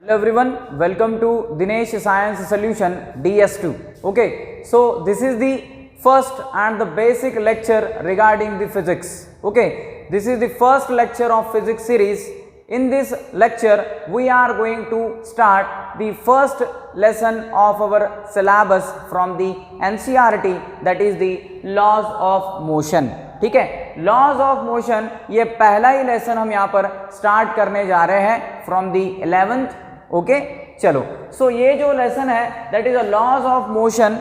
Hello everyone, welcome to Dinesh Science Solution DS2. Okay, so this is the first and the basic lecture regarding the physics. Okay, this is the first lecture of physics series. In this lecture, we are going to start the first lesson of our syllabus from the NCERT, that is the laws of motion. ठीक है, laws of motion ये पहला ही lesson हम यहाँ पर start करने जा रहे हैं फ्रॉम दी 11th. ओके, चलो. सो ये जो लेसन है that is a laws of motion.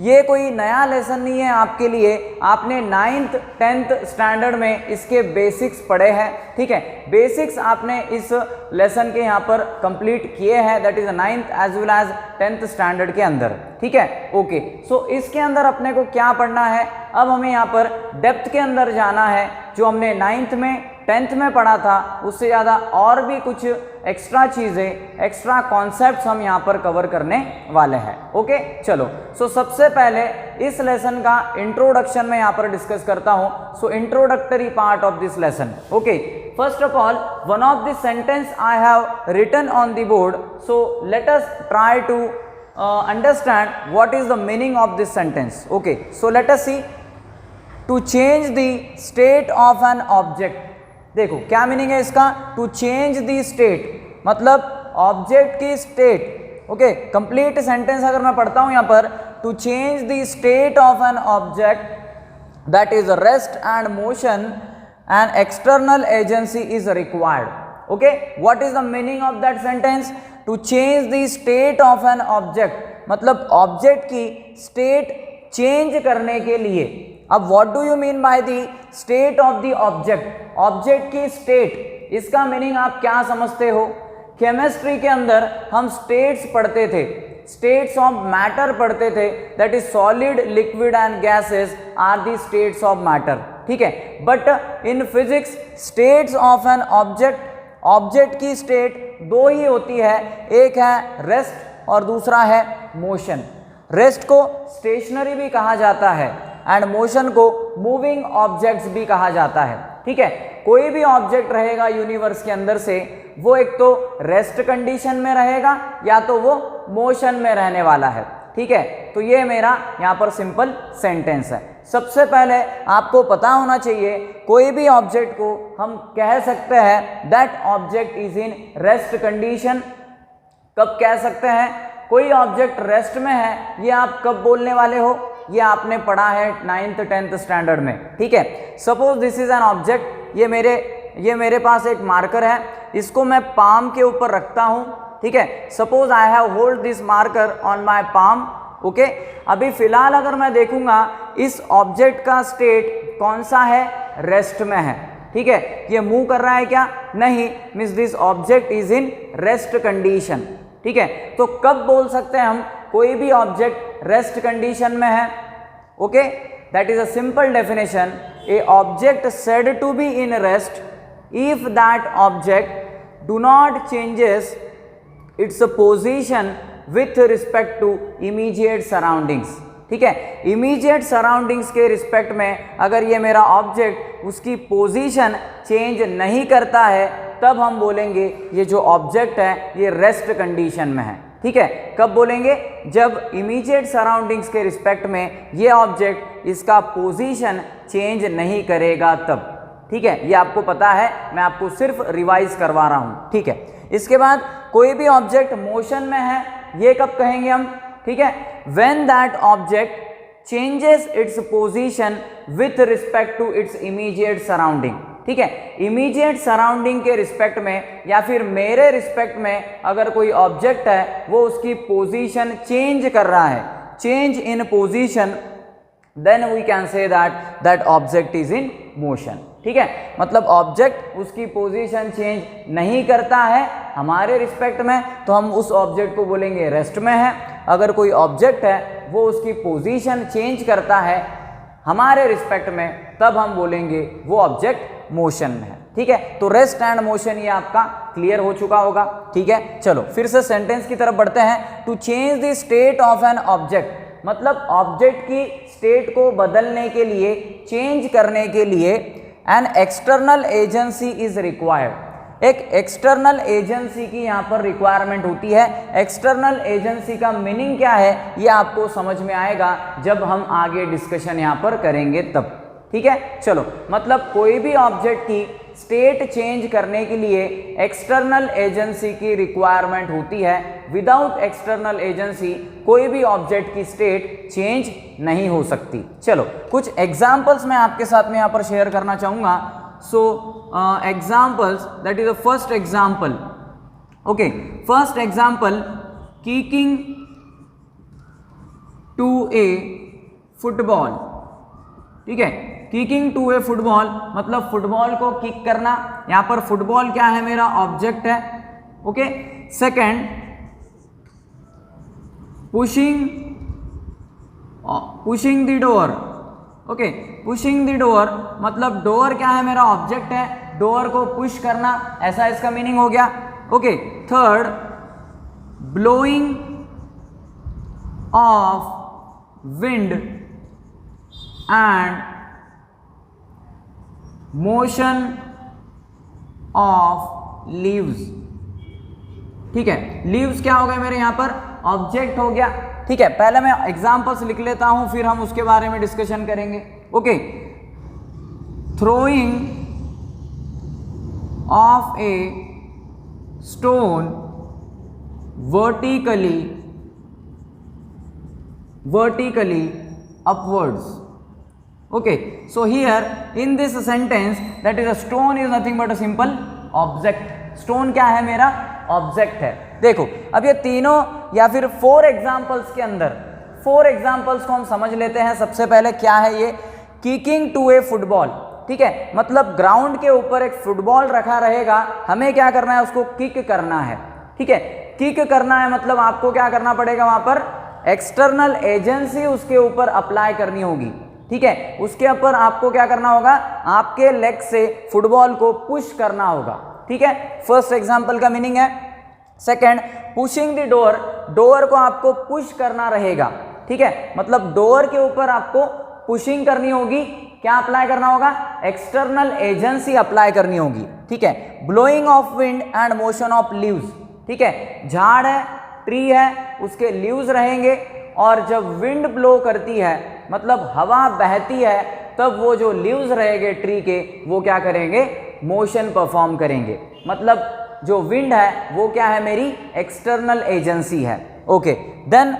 ये कोई नया लेसन नहीं है आपके लिए, आपने 9th 10th स्टैंडर्ड में इसके बेसिक्स पढ़े हैं. ठीक है, बेसिक्स आपने इस लेसन के यहाँ पर कंप्लीट किए हैं, that is 9th as well as 10th standard के अंदर. ठीक है, ओके. सो इसके अंदर अपने को क्या पढ़ना है, अब हमें यहाँ पर डेप्थ के अंदर जाना है. जो हमने 9th में 10th में पढ़ा था उससे ज़्यादा और भी कुछ एक्स्ट्रा चीज़ें, एक्स्ट्रा कॉन्सेप्ट्स हम यहाँ पर कवर करने वाले हैं. ओके, चलो. सो सबसे पहले इस लेसन का इंट्रोडक्शन में यहाँ पर डिस्कस करता हूँ. So introductory part of this lesson. Okay, first of all one of the sentence I have written on the board. So let us try to understand what is the meaning of this sentence. Okay, so let us see. To change the state of an object. देखो क्या meaning है इसका, to change the state मतलब object की state. Okay, complete sentence अगर मैं पढ़ता हूं यहां पर, to change the state of an object that is rest and motion an external agency is required. Okay, what is the meaning of that sentence, to change the state of an object मतलब object की state change करने के लिए. अब what do you mean by the state of the object, object की state, इसका meaning आप क्या समझते हो. केमिस्ट्री के अंदर हम स्टेट्स पढ़ते थे, स्टेट्स ऑफ मैटर पढ़ते थे, that is solid, liquid and gases are the states of matter. ठीक है, but in physics states of an object, object की स्टेट दो ही होती है, एक है रेस्ट और दूसरा है मोशन. रेस्ट को स्टेशनरी भी कहा जाता है एंड मोशन को मूविंग ऑब्जेक्ट्स भी कहा जाता है. ठीक है, कोई भी ऑब्जेक्ट रहेगा यूनिवर्स के अंदर से, वो एक तो रेस्ट कंडीशन में रहेगा या तो वो मोशन में रहने वाला है. ठीक है, तो ये मेरा यहाँ पर सिंपल सेंटेंस है. सबसे पहले आपको पता होना चाहिए कोई भी ऑब्जेक्ट को हम कह सकते हैं that object is in rest condition. कब कह सकते हैं कोई ऑब्जेक्ट रेस्ट में है, ये आप कब बोलने वाले हो, ये आपने पढ़ा है 9th 10th स्टैंडर्ड में. ठीक है, suppose this is an object, ये मेरे पास एक मार्कर है, इसको मैं पाम के ऊपर रखता हूँ. ठीक है, suppose I have hold this marker on my palm. Okay, अभी फिलहाल अगर मैं देखूंगा इस ऑब्जेक्ट का स्टेट कौन सा है, रेस्ट में है. ठीक है, ये मूव कर रहा है क्या, नहीं, means this object is in rest condition. ठीक है, तो कब बोल सकते हैं हम कोई भी ऑब्जेक्ट रेस्ट कंडीशन में है. Okay, that is a simple definition, a object said to be in rest if that object do not changes its position with respect to immediate surroundings. ठीक है, इमीडिएट सराउंडिंग्स के respect में अगर ये मेरा object उसकी पोजीशन चेंज नहीं करता है, तब हम बोलेंगे ये जो ऑब्जेक्ट है ये रेस्ट कंडीशन में है. ठीक है, कब बोलेंगे, जब इमीडिएट सराउंडिंग्स के रिस्पेक्ट में ये ऑब्जेक्ट इसका पोजीशन चेंज नहीं करेगा तब. ठीक है, ये आपको पता है, मैं आपको सिर्फ रिवाइज करवा रहा हूं. ठीक है, इसके बाद कोई भी ऑब्जेक्ट मोशन में है, ये कब कहेंगे हम. ठीक है, when that object changes its position with respect to its immediate surrounding. ठीक है, इमीडिएट सराउंडिंग के रिस्पेक्ट में या फिर मेरे रिस्पेक्ट में अगर कोई ऑब्जेक्ट है वो उसकी पोजीशन चेंज कर रहा है, change in position, then we can say that object is in motion. ठीक है, मतलब ऑब्जेक्ट उसकी पोजीशन चेंज नहीं करता है हमारे रिस्पेक्ट में, तो हम उस ऑब्जेक्ट को बोलेंगे रेस्ट में है. अगर कोई ऑब्जेक्ट है वो उसकी पोजीशन चेंज करता है हमारे रिस्पेक्ट में, तब हम बोलेंगे वो ऑब्जेक्ट मोशन में है. ठीक है, तो रेस्ट एंड मोशन ये आपका क्लियर हो चुका होगा. ठीक है, चलो फिर से सेंटेंस की तरफ बढ़ते हैं. To change the state of an object मतलब ऑब्जेक्ट की स्टेट को बदलने के लिए, चेंज करने के लिए an external agency is required. एक एक्सटर्नल एजेंसी की यहाँ पर रिक्वायरमेंट होती है। एक्सटर्नल एजेंसी का मीनिंग क्या है ये आपको समझ में आएगा जब हम आगे डिस्कशन यहाँ पर करेंगे तब, ठीक है। चलो, मतलब कोई भी ऑब्जेक्ट की स्टेट चेंज करने के लिए एक्सटर्नल एजेंसी की रिक्वायरमेंट होती है। विदाउट एक्सटर्नल एजेंसी कोई भी ऑब्जेक्ट की स्टेट चेंज नहीं हो सकती। चलो, कुछ एग्जांपल्स मैं आपके साथ में यहाँ पर शेयर करना चाहूँगा। So examples, that is the first example. Okay, first example, kicking to a football. ठीक है, किकिंग टू ए फुटबॉल मतलब फुटबॉल को किक करना। यहां पर फुटबॉल क्या है, मेरा ऑब्जेक्ट है। Okay, second, pushing the door. Okay, pushing the door मतलब डोर क्या है, मेरा ऑब्जेक्ट है, डोर को पुश करना, ऐसा इसका मीनिंग हो गया। Okay, third, blowing of wind and motion of leaves. ठीक है, लीव्स क्या हो गए मेरे यहां पर, ऑब्जेक्ट हो गया। ठीक है, पहले मैं एग्जांपल्स लिख लेता हूं, फिर हम उसके बारे में डिस्कशन करेंगे। Okay, throwing of a stone vertically upwards. Okay, so here in this sentence, that is a stone is nothing but a simple object. stone क्या है, मेरा ऑब्जेक्ट है। देखो, अब ये तीनों या फिर 4 एग्जाम्पल्स के अंदर 4 एग्जाम्पल्स को हम समझ लेते हैं। सबसे पहले क्या है ये, किकिंग टू ए फुटबॉल। ठीक है, मतलब ग्राउंड के ऊपर एक फुटबॉल रखा रहेगा, हमें क्या करना है, उसको किक करना है। ठीक है, किक करना है मतलब आपको क्या करना पड़ेगा, वहां पर एक्सटर्नल एजेंसी उसके ऊपर अप्लाई करनी होगी। ठीक है, उसके ऊपर आपको क्या करना होगा, आपके लेग से फुटबॉल को पुश करना होगा। ठीक है, फर्स्ट एग्जांपल का मीनिंग है। Second, pushing the door, door को आपको पुश करना रहेगा। ठीक है, मतलब डोर के ऊपर आपको पुशिंग करनी होगी, क्या अप्लाई करना होगा, एक्सटर्नल एजेंसी अप्लाई करनी होगी। ठीक है, blowing of wind and motion of leaves. ठीक है, झाड़ है, ट्री है, उसके लीव्स रहेंगे, और जब विंड ब्लो करती है मतलब हवा बहती है, तब वो जो लीव्स रहेंगे ट्री के, वो क्या करेंगे, मोशन परफॉर्म करेंगे। मतलब जो विंड है वो क्या है, मेरी एक्सटर्नल एजेंसी है। Okay, then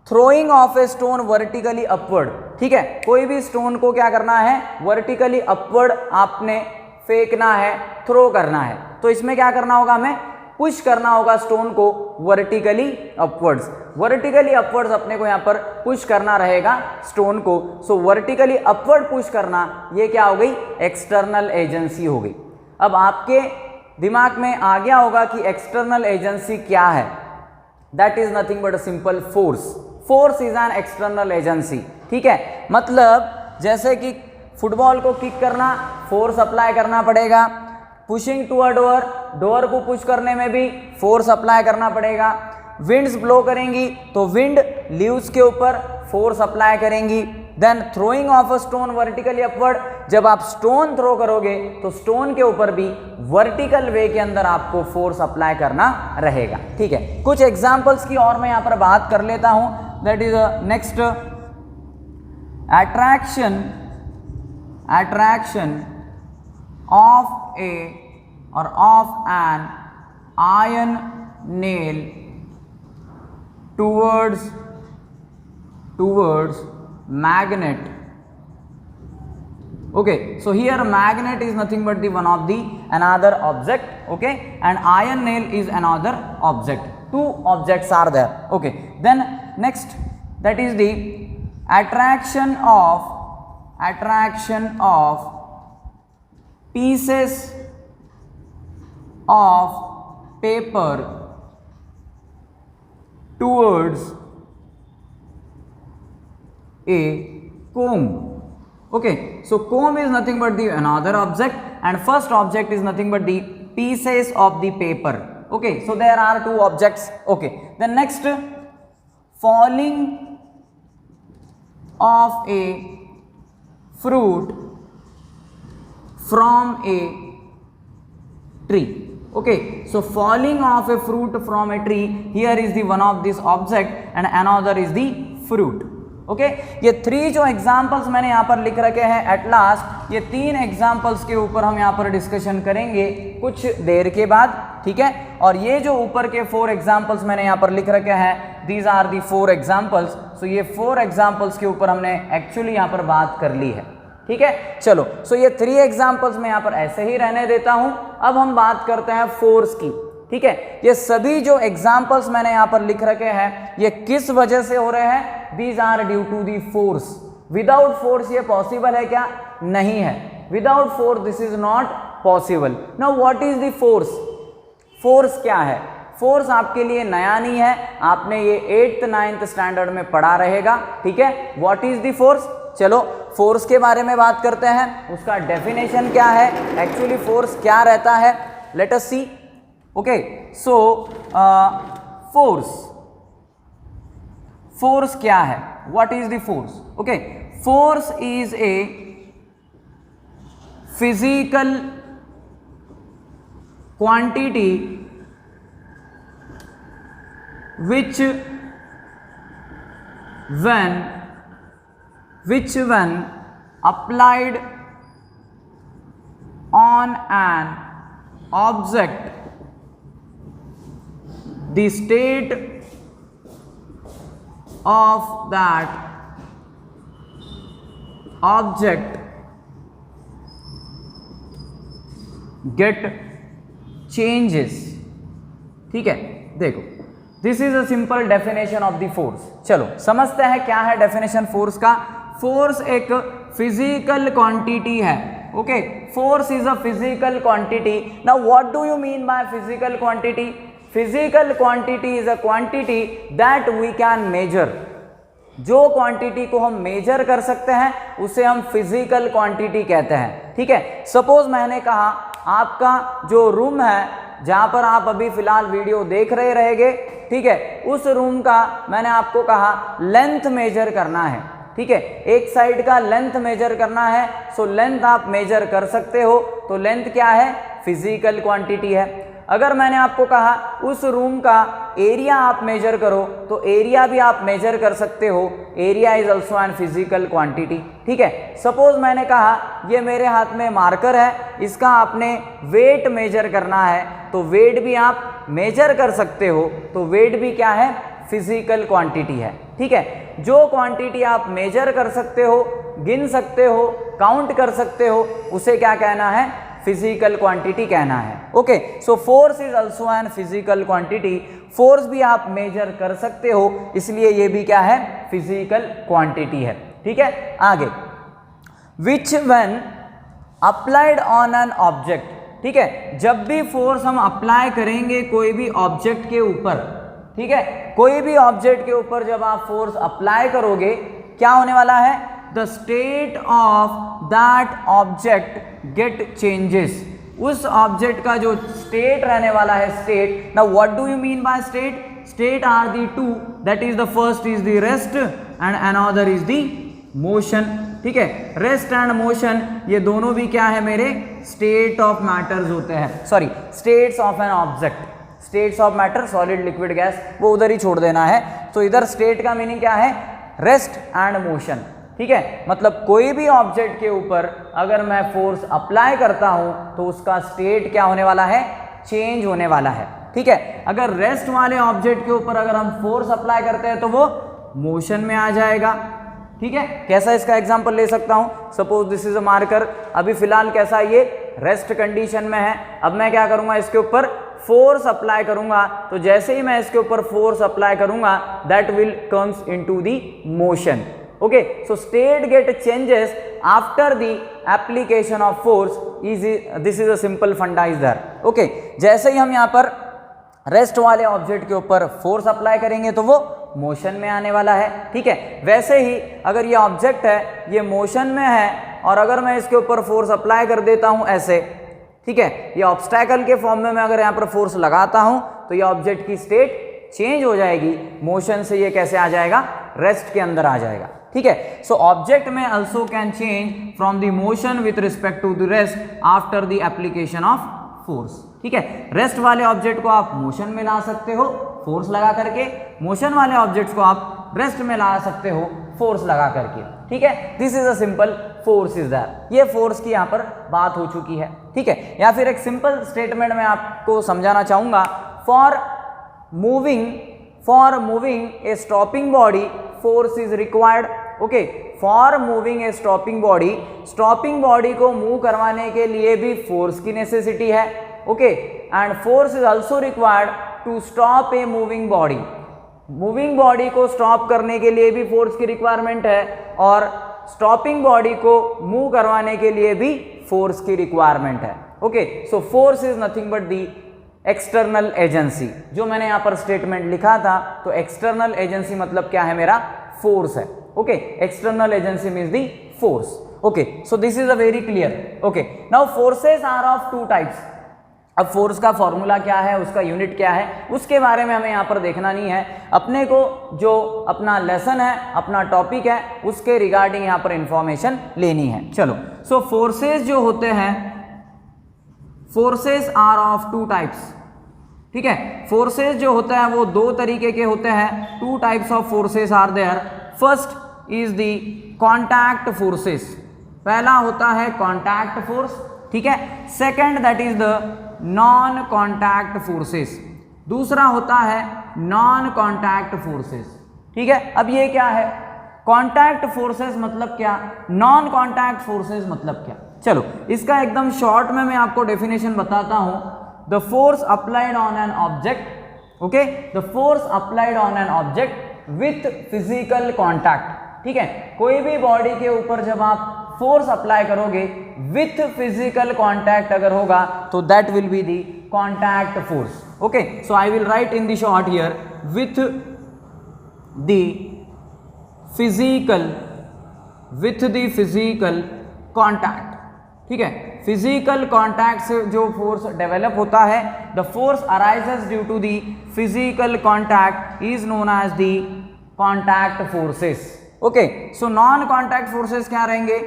throwing of a stone vertically upward. ठीक है, कोई भी स्टोन को क्या करना है, वर्टिकली अपवर्ड आपने फेंकना है, थ्रो करना है। तो इसमें क्या करना होगा, हमें पुश करना होगा स्टोन को वर्टिकली अपवर्ड्स। वर्टिकली अपवर्ड्स अपने को यहाँ पर पुश करना रहेगा स्टोन को। सो वर्टिकली अपवर्ड पुश करना, ये क्या हो गई, एक्सटर्नल एजेंसी हो गई। अब आपके दिमाग में आ गया होगा कि एक्सटर्नल एजेंसी क्या है। That is nothing but a simple force. Force is an external agency. ठीक है, मतलब जैसे कि फुटबॉल को किक करना, फोर्स अप्लाई करना पड़ेगा। Pushing to a door, door को पुश करने में भी फोर्स अप्लाई करना पड़ेगा। विंड्स ब्लो करेंगी तो विंड लीव्स के ऊपर फोर्स अप्लाई करेंगी। Then throwing of a stone vertically upward, जब आप स्टोन थ्रो करोगे तो स्टोन के ऊपर भी वर्टिकल वे के अंदर आपको फोर्स अप्लाई करना रहेगा। ठीक है, कुछ एग्जांपल्स की और मैं यहां पर बात कर लेता हूं। That is next, attraction of an iron nail towards magnet. Okay, so here magnet is nothing but the one of the another object. Okay, and iron nail is another object. Two objects are there. Okay, then next, that is the attraction of pieces of paper towards a comb. Okay, so comb is nothing but the another object, and first object is nothing but the pieces of the paper. Okay, so there are two objects. Okay, then next, falling of a fruit from a tree. Okay, so falling of a fruit from a tree, here is the one of this object and another is the fruit. Okay ये 3 जो examples मैंने यहाँ पर लिख रखे हैं at last, ये 3 examples के ऊपर हम यहाँ पर डिस्कशन करेंगे कुछ देर के बाद, ठीक है। और ये जो ऊपर के 4 एग्जाम्पल्स मैंने यहाँ पर लिख रखे हैं, दीज आर दी 4 एग्जाम्पल्स। सो ये 4 एग्जाम्पल्स के ऊपर हमने एक्चुअली यहाँ पर बात कर ली है, ठीक है। चलो, सो ये 3 एग्जाम्पल्स मैं यहाँ पर ऐसे ही रहने देता हूँ। अब हम बात करते हैं फोर्स की, ठीक है। ये सभी जो एग्जाम्पल्स मैंने यहाँ पर लिख रखे हैं ये किस वजह से हो रहे हैं? These are due to the force. Without force ये पॉसिबल है क्या? नहीं है। Without force this is not possible. Now what is the force? Force क्या है? फोर्स आपके लिए नया नहीं है, आपने ये 8th 9th स्टैंडर्ड में पढ़ा रहेगा, ठीक है। What is the force? चलो फोर्स के बारे में बात करते हैं, उसका डेफिनेशन क्या है, एक्चुअली फोर्स क्या रहता है, लेट अस सी। ओके, सो फोर्स क्या है? What is the force? Okay, force is a physical quantity which when applied on an object, the state of that object get changes, ठीक है। देखो, this is a simple definition of the force. चलो समझते हैं क्या है definition force का। Force एक फिजिकल क्वांटिटी है। Okay, force is a physical quantity. Now what do you mean by physical quantity? Physical quantity is a quantity that we can measure. जो quantity को हम मेजर कर सकते हैं उसे हम फिजिकल क्वांटिटी कहते हैं, ठीक है। सपोज मैंने कहा आपका जो रूम है जहां पर आप अभी फिलहाल वीडियो देख रहे रहेंगे, ठीक है, उस रूम का मैंने आपको कहा लेंथ मेजर करना है, ठीक है। एक साइड का लेंथ मेजर करना है, सो लेंथ आप मेजर कर सकते हो। तो लेंथ क्या है? फिजिकल क्वांटिटी है। अगर मैंने आपको कहा उस रूम का एरिया आप मेजर करो, तो एरिया भी आप मेजर कर सकते हो। Area is also an physical quantity, ठीक है। सपोज मैंने कहा ये मेरे हाथ में मार्कर है, इसका आपने वेट मेजर करना है, तो वेट भी आप मेजर कर सकते हो। तो वेट भी क्या है? फिजिकल क्वांटिटी है, ठीक है। जो क्वांटिटी आप मेजर कर सकते हो, गिन सकते हो, काउंट कर सकते हो, उसे क्या कहना है? फिजिकल क्वांटिटी कहना है। Okay, so force is also an physical quantity. Force भी आप मेजर कर सकते हो, इसलिए ये भी क्या है? फिजिकल क्वांटिटी है, ठीक है। आगे, विच when applied on an object, ठीक है। जब भी फोर्स हम अप्लाई करेंगे कोई भी ऑब्जेक्ट के ऊपर, ठीक है, कोई भी ऑब्जेक्ट के ऊपर जब आप फोर्स अप्लाई करोगे, क्या होने वाला है? The state of that object get changes. उस ऑब्जेक्ट का जो स्टेट रहने वाला है, state. Now what do you mean by state? State are the two, that is the first is the rest and another is the motion, ठीक है। Rest and motion ये दोनों भी क्या है मेरे? स्टेट ऑफ मैटर्स होते हैं, sorry states of an object. States of matter, solid, liquid, gas, वो उधर ही छोड़ देना है। तो इधर स्टेट का मीनिंग क्या है? रेस्ट एंड मोशन, ठीक है। मतलब कोई भी ऑब्जेक्ट के ऊपर अगर मैं फोर्स अप्लाई करता हूं तो उसका स्टेट क्या होने वाला है? चेंज होने वाला है, ठीक है। अगर रेस्ट वाले ऑब्जेक्ट के ऊपर अगर हम फोर्स अप्लाई करते हैं तो वो मोशन में आ जाएगा, ठीक है। कैसा इसका एग्जांपल ले सकता हूं? Suppose this is a marker, अभी फिलहाल कैसा ये रेस्ट कंडीशन में है। अब मैं क्या करूंगा? इसके ऊपर फोर्स अप्लाई करूंगा, तो जैसे ही मैं इसके ऊपर फोर्स अप्लाई करूंगा that will comes into the motion. Okay, so state get changes after the application of force. This is a simple funda is there. Okay, जैसे ही हम यहाँ पर रेस्ट वाले ऑब्जेक्ट के ऊपर फोर्स अप्लाई करेंगे तो वो मोशन में आने वाला है, ठीक है। वैसे ही अगर ये ऑब्जेक्ट है, ये मोशन में है, और अगर मैं इसके ऊपर फोर्स अप्लाई कर देता हूं ऐसे, ठीक है, ये ऑब्स्टैकल के फॉर्म में मैं अगर यहाँ पर फोर्स लगाता हूं तो ये ऑब्जेक्ट की स्टेट चेंज हो जाएगी। मोशन से ये कैसे आ जाएगा? रेस्ट के अंदर आ जाएगा, ठीक है। सो ऑब्जेक्ट में also can change from the motion with respect to the rest after the application of force, ठीक है। रेस्ट वाले ऑब्जेक्ट को आप मोशन में ला सकते हो फोर्स लगा करके, मोशन वाले ऑब्जेक्ट्स को आप रेस्ट में ला सकते हो फोर्स लगा करके, ठीक है। This is a simple force is that, ये फोर्स की यहाँ पर बात हो चुकी है, ठीक है। या फिर एक सिंपल स्टेटमेंट में आपको समझाना चाहूंगा, for moving a stopping body force is required, okay. For moving a stopping body को मूव करवाने के लिए भी फोर्स की नेसेसिटी है, okay. And force is also required to stop a moving body को स्टॉप करने के लिए भी फोर्स की रिक्वायरमेंट है, और स्टॉपिंग बॉडी को मूव करवाने के लिए भी फोर्स की रिक्वायरमेंट है, okay. So force is nothing but the external agency, जो मैंने यहाँ पर स्टेटमेंट लिखा था, तो एक्सटर्नल एजेंसी मतलब क्या है, मेरा फोर्स है, okay. External agency means the force, okay. So this is a very clear, okay. Now forces are of two types. अब फोर्स का फॉर्मूला क्या है, उसका यूनिट क्या है, उसके बारे में हमें यहाँ पर देखना नहीं है। अपने को जो अपना लेसन है, अपना टॉपिक है, उसके रिगार्डिंग यहाँ पर इंफॉर्मेशन लेनी है। चलो, सो फोर्सेस जो होते हैं, forces are of two types, ठीक है। फोर्सेस जो होते हैं वो दो तरीके के होते हैं, two types of forces are there. First is the contact forces, पहला होता है कॉन्टैक्ट फोर्स, ठीक है। Second that is the non contact forces, दूसरा होता है नॉन कॉन्टैक्ट फोर्सेस, ठीक है। अब ये क्या है, कॉन्टैक्ट फोर्सेस मतलब क्या, नॉन कॉन्टैक्ट फोर्सेस मतलब क्या। चलो, इसका एकदम शॉर्ट में मैं आपको डेफिनेशन बताता हूं। The force applied on an object, okay, the force applied on an object with physical contact, ठीक है। कोई भी बॉडी के ऊपर जब आप फोर्स अप्लाई करोगे विथ फिजिकल कॉन्टैक्ट अगर होगा, तो that will be the contact force, okay. So I will write in the short here, with the physical contact, ठीक है। फिजिकल कॉन्टैक्ट से जो फोर्स डेवलप होता है, the force arises due to the physical contact is known as the contact forces, okay. So non contact forces क्या रहेंगे,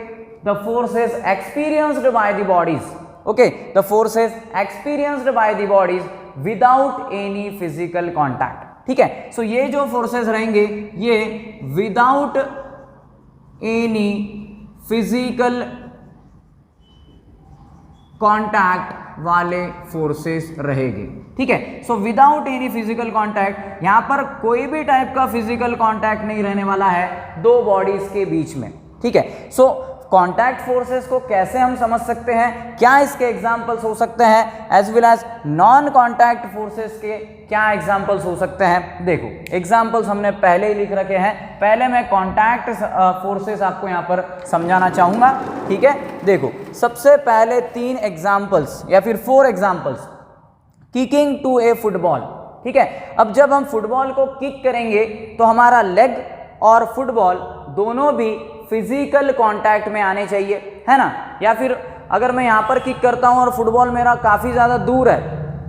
the forces experienced by the bodies, okay, the forces experienced by the bodies without any physical contact, ठीक है। So ये जो forces रहेंगे ये without any physical contact वाले forces रहेंगे, ठीक है। So without any physical contact, यहां पर कोई भी टाइप का फिजिकल कॉन्टैक्ट नहीं रहने वाला है दो बॉडीज के बीच में, ठीक है। सो कॉन्टैक्ट फोर्सेस को कैसे हम समझ सकते हैं, क्या इसके एग्जांपल्स हो सकते हैं, as well as non contact forces के क्या एग्जांपल्स हो सकते हैं। देखो, एग्जांपल्स हमने पहले ही लिख रखे हैं, पहले मैं कॉन्टैक्ट फोर्सेस आपको यहाँ पर समझाना चाहूंगा, ठीक है। देखो, सबसे पहले 3 एग्जांपल्स या फिर 4 examples, kicking to a football, ठीक है। अब जब हम फुटबॉल को किक करेंगे तो हमारा लेग और फुटबॉल दोनों भी फिजिकल कांटेक्ट में आने चाहिए, है ना। या फिर अगर मैं यहाँ पर किक करता हूँ और फुटबॉल मेरा काफ़ी ज़्यादा दूर है,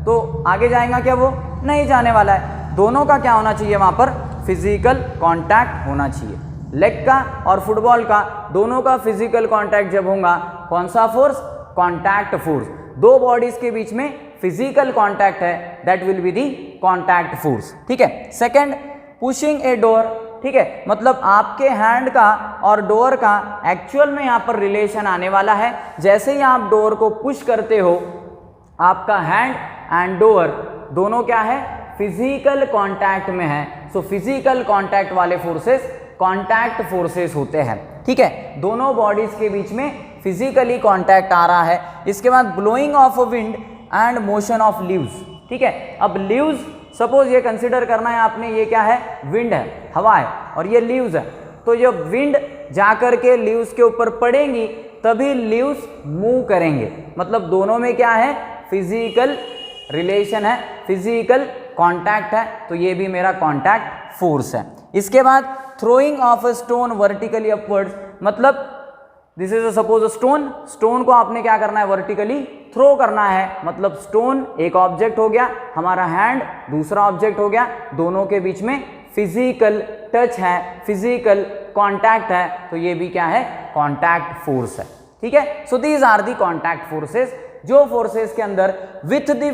तो आगे जाएगा क्या, वो नहीं जाने वाला है। दोनों का क्या होना चाहिए, वहाँ पर फिजिकल कांटेक्ट होना चाहिए, लेग का और फुटबॉल का, दोनों का फिजिकल कांटेक्ट जब होगा, कौन सा फोर्स, कांटेक्ट फोर्स। दो बॉडीज के बीच में फिजिकल कांटेक्ट है, that will be the contact force, ठीक है। सेकंड, पुशिंग ए डोर, ठीक है, मतलब आपके हैंड का और डोर का एक्चुअल में यहाँ पर रिलेशन आने वाला है। जैसे ही आप डोर को पुश करते हो, आपका हैंड एंड डोर दोनों क्या है, फिजिकल कांटेक्ट में है। सो फिजिकल कांटेक्ट वाले फोर्सेस कांटेक्ट फोर्सेस होते हैं, ठीक है। दोनों बॉडीज के बीच में फिजिकली कांटेक्ट आ रहा है। इसके बाद blowing of wind and motion of leaves, ठीक है। अब लीव्स, सपोज ये कंसिडर करना है आपने, ये क्या है, विंड है, हवा है, और ये लीव्स है। तो जब विंड जाकर के लीव्स के ऊपर पड़ेंगी तभी लीव्स मूव करेंगे, मतलब दोनों में क्या है, फिजिकल रिलेशन है, फिजिकल कांटेक्ट है, तो ये भी मेरा कांटेक्ट फोर्स है। इसके बाद throwing of a stone vertically upwards, मतलब दिस इज सपोज स्टोन को आपने क्या करना है, वर्टिकली थ्रो करना है, मतलब स्टोन एक ऑब्जेक्ट हो गया, हमारा हैंड दूसरा ऑब्जेक्ट हो गया, दोनों के बीच में फिजिकल टच है, फिजिकल कांटेक्ट है, तो ये भी क्या है, कांटेक्ट फोर्स है, ठीक है। So these are the contact forces जो फोर्सेस के अंदर विथ द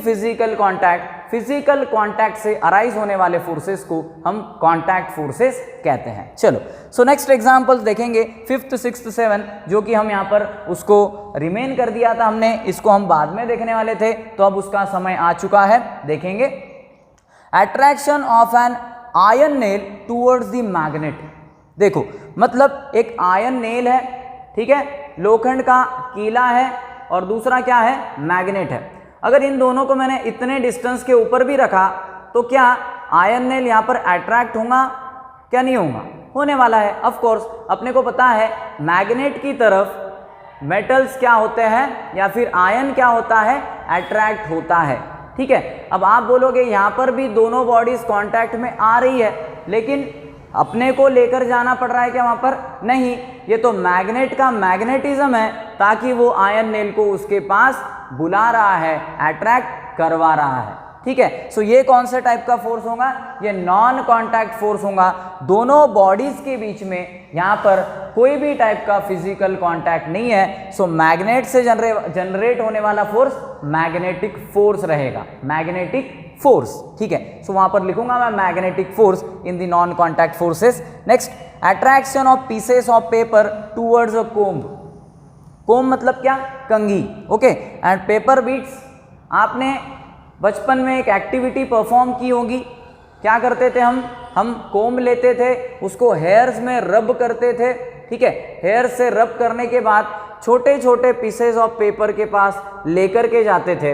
फिजिकल कांटेक्ट से अराइज होने वाले फोर्सेस को हम कांटेक्ट फोर्सेस कहते हैं। चलो सो नेक्स्ट एग्जांपल्स देखेंगे 5th 6th 7 जो कि हम यहाँ पर उसको रिमेन कर दिया था हमने, इसको हम बाद में देखने वाले थे, तो अब उसका समय आ चुका है, देखेंगे। Attraction of an iron nail towards the magnet. देखो मतलब एक आयरन नेल है, ठीक है, लोखंड का कीला है और दूसरा क्या है, मैग्नेट है। अगर इन दोनों को मैंने इतने डिस्टेंस के ऊपर भी रखा तो क्या आयरन नेल यहाँ पर अट्रैक्ट होगा, क्या नहीं होगा, होने वाला है। ऑफ कोर्स अपने को पता है मैग्नेट की तरफ मेटल्स क्या होते हैं या फिर आयन क्या होता है, अट्रैक्ट होता है, ठीक है। अब आप बोलोगे यहाँ पर भी दोनों बॉडीज कांटेक्ट में आ रही है, लेकिन अपने को लेकर जाना पड़ रहा है क्या वहाँ पर, नहीं, ये तो मैग्नेट का मैग्नेटिज्म है, ताकि वो आयरन नेल को उसके पास बुला रहा है, अट्रैक्ट करवा रहा है, ठीक है। सो ये कौन से टाइप का फोर्स होगा, ये नॉन कांटेक्ट फोर्स होगा। दोनों बॉडीज के बीच में यहाँ पर कोई भी टाइप का फिजिकल कांटेक्ट नहीं है। सो मैग्नेट से जनरेट होने वाला फोर्स मैग्नेटिक फोर्स रहेगा, मैग्नेटिक फोर्स, ठीक है। सो वहां पर लिखूंगा मैं magnetic force in the non contact forces. Next, attraction of pieces of paper towards a comb. Comb मतलब क्या, कंघी, ओके। एंड पेपर बीट्स, आपने बचपन में एक एक्टिविटी परफॉर्म की होगी, क्या करते थे हम कोम्ब लेते थे, उसको हेयर्स में रब करते थे, ठीक है। हेयर से रब करने के बाद छोटे छोटे पीसेस ऑफ पेपर के पास लेकर के जाते थे,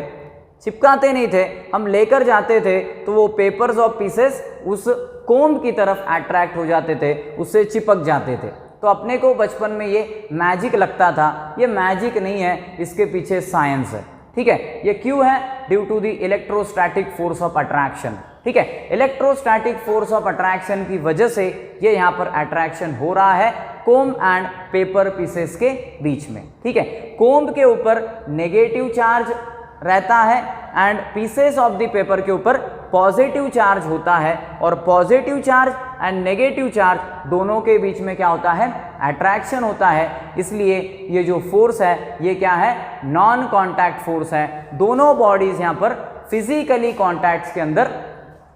चिपकाते नहीं थे, हम लेकर जाते थे, तो वो पेपर्स ऑफ पीसेस उस कोम्ब की तरफ अट्रैक्ट हो जाते थे, उससे चिपक जाते थे। तो अपने को बचपन में ये मैजिक लगता था, ये मैजिक नहीं है, इसके पीछे साइंस है, ठीक है। ये क्यों है, due to the electrostatic force of attraction, ठीक है। इलेक्ट्रोस्टैटिक फोर्स ऑफ अट्रैक्शन की वजह से ये यहाँ पर अट्रैक्शन हो रहा है कोम्ब एंड पेपर पीसेस के बीच में, ठीक है। कोम्ब के ऊपर नेगेटिव चार्ज रहता है and pieces of the paper के ऊपर पॉजिटिव चार्ज होता है, और positive charge and negative charge दोनों के बीच में क्या होता है, अट्रैक्शन होता है। इसलिए ये जो फोर्स है ये क्या है, नॉन कांटेक्ट फोर्स है। दोनों बॉडीज यहाँ पर फिजिकली कांटेक्ट के अंदर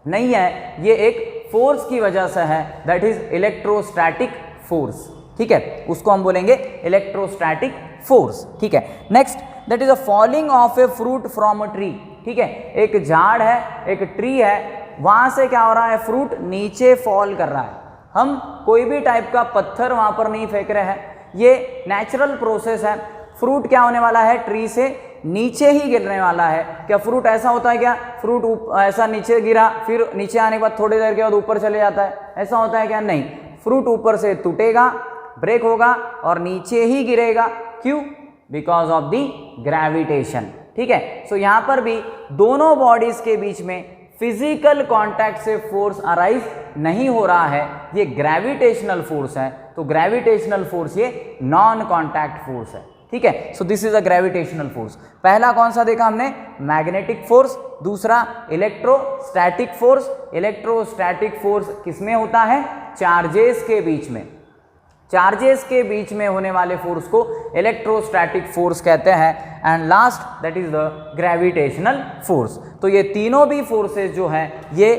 नहीं है, ये एक फोर्स की वजह से है, दैट इज इलेक्ट्रोस्टैटिक फोर्स, ठीक है। उसको हम बोलेंगे इलेक्ट्रोस्टैटिक फोर्स, ठीक है। Next, that is a falling of a fruit from a tree, ठीक है। एक झाड़ है, एक ट्री है, वहां से क्या हो रहा है, फ्रूट नीचे फॉल कर रहा है। हम कोई भी टाइप का पत्थर वहां पर नहीं फेंक रहे हैं, ये नेचुरल प्रोसेस है। फ्रूट क्या होने वाला है, ट्री से नीचे ही गिरने वाला है। क्या फ्रूट ऐसा होता है क्या, फ्रूट ऐसा नीचे गिरा, फिर नीचे आने के बाद थोड़ी देर के बाद ऊपर चले जाता है, ऐसा होता है क्या, नहीं। फ्रूट ऊपर से टूटेगा, ब्रेक होगा और नीचे ही गिरेगा, क्यों, बिकॉज ऑफ द ग्रेविटेशन, ठीक है। सो यहाँ पर भी दोनों बॉडीज के बीच में फिजिकल कांटेक्ट से फोर्स अराइज नहीं हो रहा है, ये ग्रेविटेशनल फोर्स है। तो ग्रेविटेशनल फोर्स ये नॉन कांटेक्ट फोर्स है, ठीक है। सो this is a gravitational force. पहला कौन सा देखा हमने, मैग्नेटिक फोर्स, दूसरा इलेक्ट्रोस्टैटिक फोर्स। इलेक्ट्रोस्टैटिक फोर्स किसमें होता है, चार्जेस के बीच में, चार्जेस के बीच में होने वाले फोर्स को इलेक्ट्रोस्टैटिक फोर्स कहते हैं। And last, that is the gravitational force. तो ये तीनों भी फोर्सेस जो हैं ये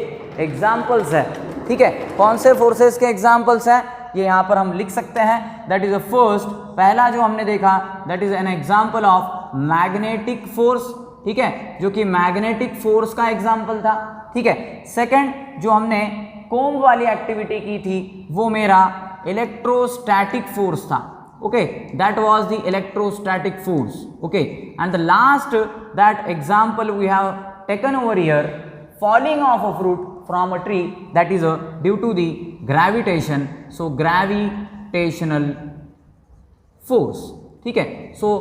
एग्जाम्पल्स है, ठीक है। कौन से फोर्सेस के एग्जाम्पल्स हैं, ये यहाँ पर हम लिख सकते हैं। दैट इज द फर्स्ट, पहला जो हमने देखा, that is an example of magnetic force, ठीक है, जो कि मैग्नेटिक फोर्स का एग्जाम्पल था, ठीक है। सेकंड, जो हमने कोम्ब वाली एक्टिविटी की थी, वो मेरा इलेक्ट्रोस्टैटिक फोर्स था, okay, that was the electrostatic force, okay. And the last that example we have taken over here, falling of a fruit from a tree, that is due to the gravitation, so gravitational force, ठीक है। So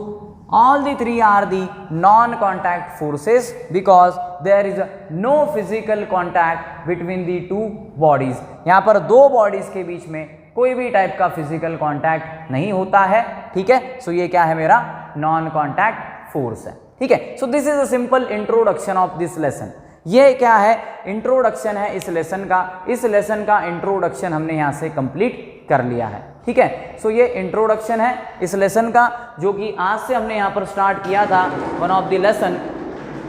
all the three are the non contact forces because there is no physical contact between the two bodies। यहाँ पर दो bodies के बीच में कोई भी type का फिजिकल कांटेक्ट नहीं होता है, ठीक है। सो ये क्या है, मेरा नॉन कांटेक्ट फोर्स है, ठीक है। सो this is a simple introduction of this lesson. ये क्या है, इंट्रोडक्शन है इस लेसन का। इस लेसन का इंट्रोडक्शन हमने यहाँ से कंप्लीट कर लिया है, ठीक है। सो ये इंट्रोडक्शन है इस लेसन का, जो कि आज से हमने यहाँ पर स्टार्ट किया था, one of the lesson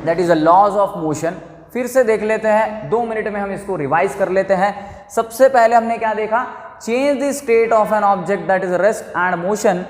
that is a laws of motion. फिर से देख लेते हैं, 2 मिनट में हम इसको रिवाइज कर लेते हैं। सबसे पहले हमने क्या देखा, change the state of an object that is rest and motion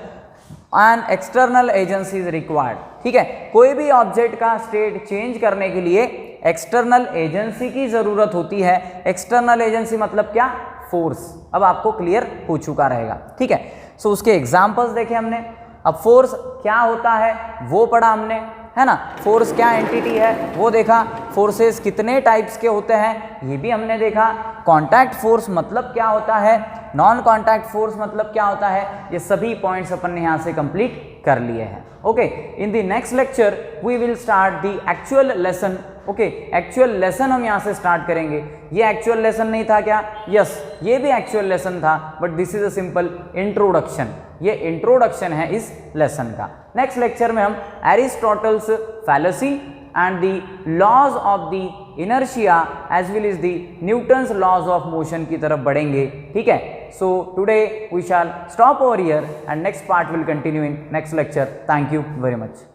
and external agency is required, ठीक है। कोई भी ऑब्जेक्ट का स्टेट चेंज करने के लिए एक्सटर्नल एजेंसी की जरूरत होती है। एक्सटर्नल एजेंसी मतलब क्या, फोर्स। अब आपको क्लियर हो चुका रहेगा, ठीक है। सो उसके एग्जांपल्स देखे हमने। अब फोर्स क्या होता है वो पढ़ा हमने, है ना। फोर्स क्या एंटिटी है वो देखा। फोर्सेस कितने टाइप्स के होते हैं ये भी हमने देखा। कांटेक्ट फोर्स मतलब क्या होता है, नॉन कांटेक्ट फोर्स मतलब क्या होता है, ये सभी पॉइंट्स अपन ने यहाँ से कंप्लीट कर लिए हैं। Okay, in the next lecture we will start the actual lesson. Okay, actual lesson हम यहाँ से स्टार्ट करेंगे। ये एक्चुअल लेसन नहीं था क्या, यस ये भी एक्चुअल लेसन था, but this is a simple introduction. ये इंट्रोडक्शन है इस लेसन का। नेक्स्ट लेक्चर में हम Aristotle's fallacy and the laws of the inertia as well is the Newton's laws of motion की तरफ बढ़ेंगे, ठीक है। So today we shall stop over here and next part will continue in next lecture. Thank you very much.